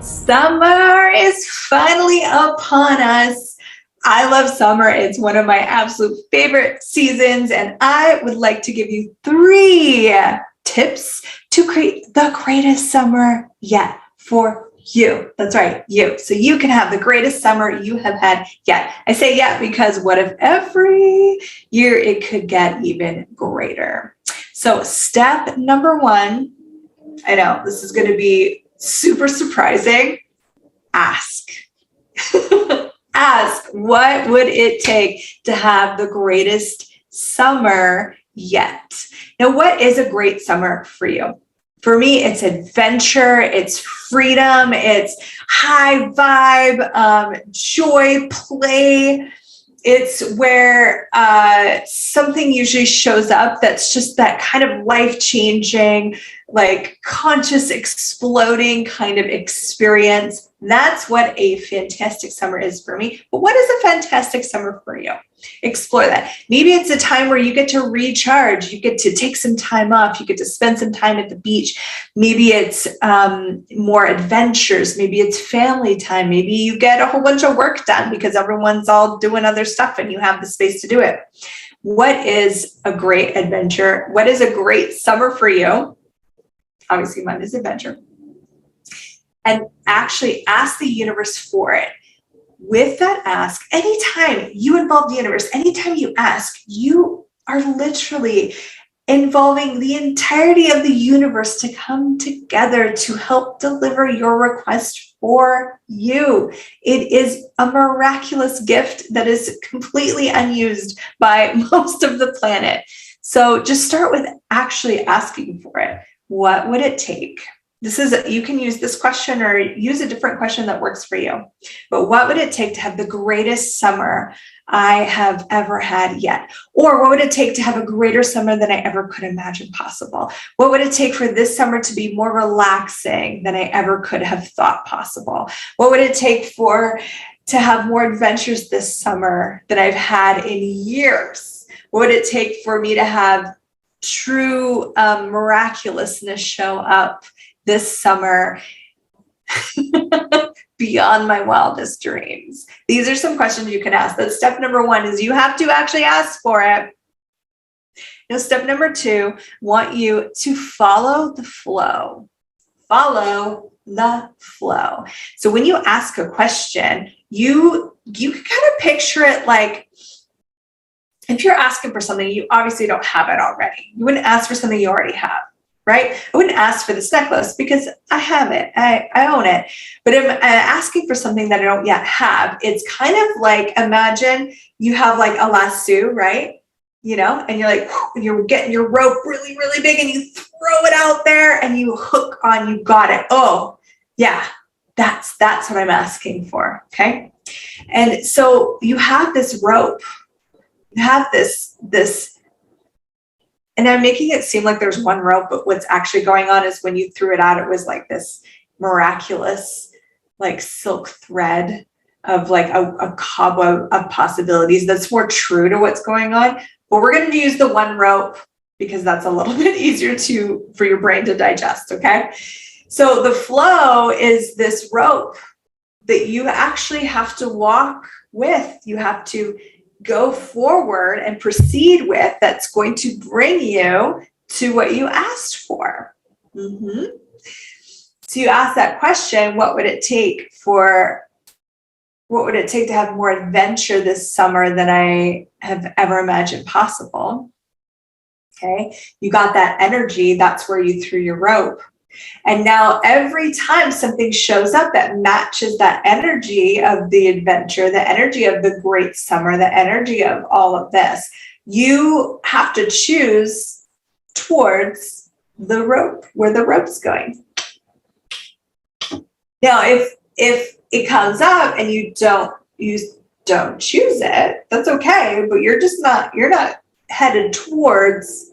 Summer is finally upon us. I love summer. It's one of my absolute favorite seasons, and I would like to give you 3 tips to create the greatest summer yet for you. That's right, you. So you can have the greatest summer you have had yet. I say yet because what if every year it could get even greater? So step number 1, I know this is going to be super surprising. Ask. Ask, what would it take to have the greatest summer yet? Now, what is a great summer for you? For me, it's adventure, it's freedom, it's high vibe, joy, play. It's where something usually shows up that's just that kind of life-changing, like conscious exploding kind of experience. That's what a fantastic summer is for me. But what is a fantastic summer for you? Explore that. Maybe it's a time where you get to recharge. You get to take some time off. You get to spend some time at the beach. Maybe it's more adventures. Maybe it's family time. Maybe you get a whole bunch of work done because everyone's all doing other stuff and you have the space to do it. What is a great adventure? What is a great summer for you? Obviously, mine is adventure. And actually ask the universe for it. With that ask, anytime you involve the universe, anytime you ask, you are literally involving the entirety of the universe to come together to help deliver your request for you. It is a miraculous gift that is completely unused by most of the planet. So just start with actually asking for it. What would it take? You can use this question or use a different question that works for you. But what would it take to have the greatest summer I have ever had yet? Or what would it take to have a greater summer than I ever could imagine possible? What would it take for this summer to be more relaxing than I ever could have thought possible? What would it take to have more adventures this summer than I've had in years? What would it take for me to have true miraculousness show up this summer beyond my wildest dreams? These are some questions you can ask. That's step number 1, is you have to actually ask for it. Now, step number 2, want you to follow the flow. Follow the flow. So when you ask a question, you can kind of picture it like, if you're asking for something, you obviously don't have it already. You wouldn't ask for something you already have. Right? I wouldn't ask for this necklace because I have it. I own it. But if I'm asking for something that I don't yet have, it's kind of like, imagine you have like a lasso, right? You know, and you're like, you're getting your rope really, really big and you throw it out there and you hook on, you got it. Oh, yeah, that's what I'm asking for. Okay. And so you have this rope, you have this, and I'm making it seem like there's one rope, but what's actually going on is when you threw it out, it was like this miraculous, like silk thread of like a cobweb of possibilities that's more true to what's going on. But we're going to use the one rope because that's a little bit easier for your brain to digest. Okay. So the flow is this rope that you actually have to walk with. You have to go forward and proceed with, that's going to bring you to what you asked for. So you ask that question, what would it take to have more adventure this summer than I have ever imagined possible? Okay, you got that energy, that's where you threw your rope. And now every time something shows up that matches that energy of the adventure, the energy of the great summer, the energy of all of this, you have to choose towards the rope, where the rope's going. Now, if it comes up and you don't choose it, that's okay, but you're not headed towards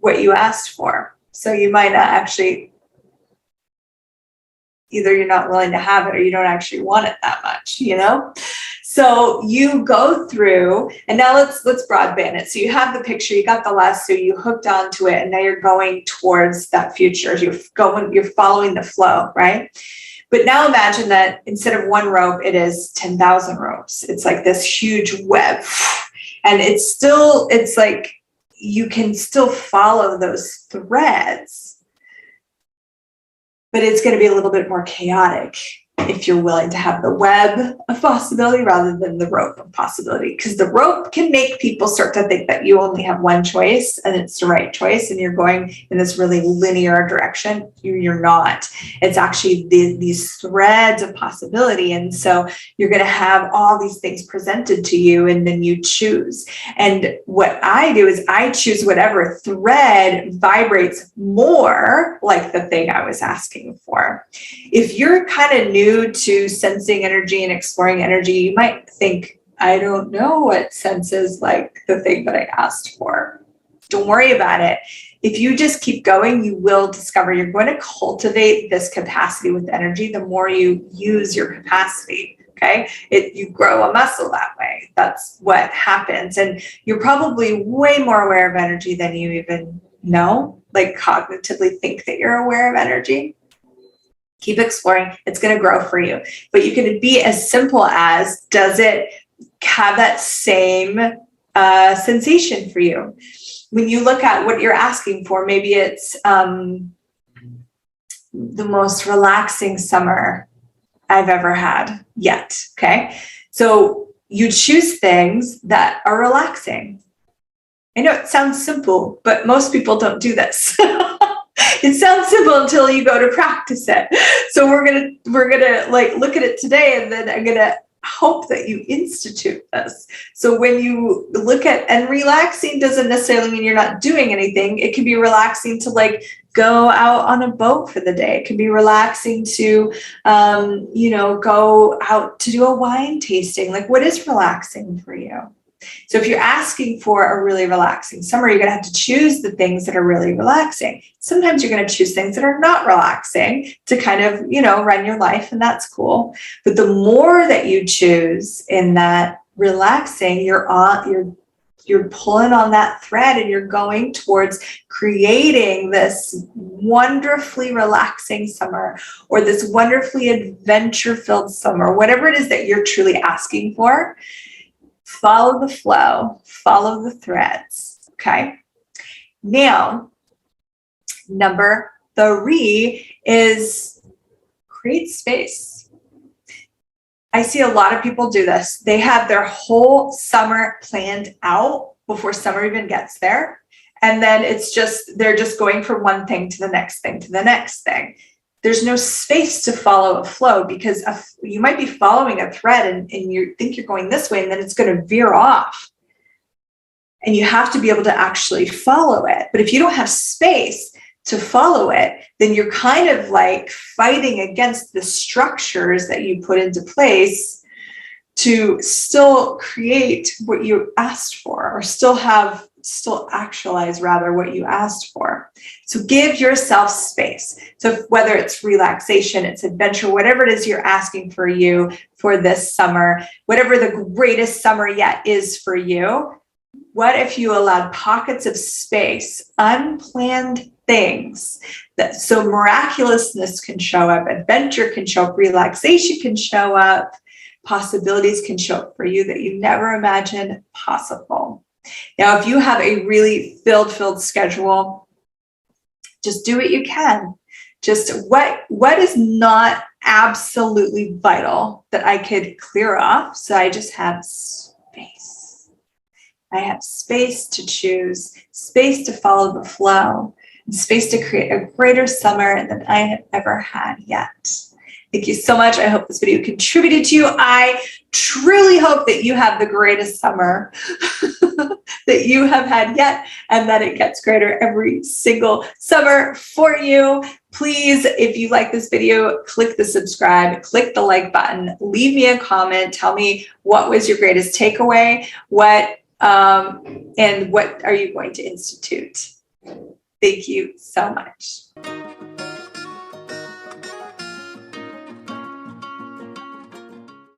what you asked for. So you might not actually, either you're not willing to have it or you don't actually want it that much, you know? So you go through, and now let's broadband it. So you have the picture, you got the lasso, you hooked onto it, and now you're going towards that future. You're following the flow, right? But now imagine that instead of one rope, it is 10,000 ropes. It's like this huge web. And it's like you can still follow those threads, but it's going to be a little bit more chaotic if you're willing to have the web of possibility rather than the rope of possibility. Because the rope can make people start to think that you only have one choice and it's the right choice and you're going in this really linear direction. You're not. It's actually these threads of possibility. And so you're going to have all these things presented to you and then you choose. And what I do is I choose whatever thread vibrates more like the thing I was asking for. If you're kind of new to sensing energy and exploring energy, you might think, I don't know what senses like the thing that I asked for. Don't worry about it. If you just keep going, you will discover you're going to cultivate this capacity with energy the more you use your capacity. Okay. You grow a muscle that way. That's what happens. And you're probably way more aware of energy than you even know, like cognitively think that you're aware of energy. Keep exploring. It's going to grow for you. But you can be as simple as, does it have that same sensation for you? When you look at what you're asking for, maybe it's the most relaxing summer I've ever had yet. Okay. So you choose things that are relaxing. I know it sounds simple, but most people don't do this. It sounds simple until you go to practice it. So we're gonna like look at it today, and then I'm gonna hope that you institute this. So when you look at, and relaxing doesn't necessarily mean you're not doing anything. It can be relaxing to like go out on a boat for the day. It can be relaxing to, go out to do a wine tasting. Like, what is relaxing for you? So if you're asking for a really relaxing summer, you're going to have to choose the things that are really relaxing. Sometimes you're going to choose things that are not relaxing to kind of, run your life, and that's cool. But the more that you choose in that relaxing, you're pulling on that thread and you're going towards creating this wonderfully relaxing summer, or this wonderfully adventure-filled summer, whatever it is that you're truly asking for. Follow the flow, follow the threads, okay? Now, number 3 is create space. I see a lot of people do this. They have their whole summer planned out before summer even gets there. And then they're just going from one thing to the next thing to the next thing. There's no space to follow a flow, because you might be following a thread and you think you're going this way, and then it's going to veer off. And you have to be able to actually follow it. But if you don't have space to follow it, then you're kind of like fighting against the structures that you put into place to still create what you asked for, or still actualize rather what you asked for. So give yourself space. So whether it's relaxation, it's adventure, whatever it is you're asking for you for this summer, whatever the greatest summer yet is for you, what if you allowed pockets of space, unplanned things so miraculousness can show up, adventure can show up, relaxation can show up, possibilities can show up for you that you never imagined possible. Now, if you have a really filled schedule, just do what you can. Just what is not absolutely vital that I could clear off, so I just have space. I have space to choose, space to follow the flow, and space to create a greater summer than I have ever had yet. Thank you so much. I hope this video contributed to you. I truly hope that you have the greatest summer that you have had yet, and that it gets greater every single summer for you. Please, if you like this video, click the subscribe, click the like button, leave me a comment, tell me what was your greatest takeaway, and what are you going to institute? Thank you so much.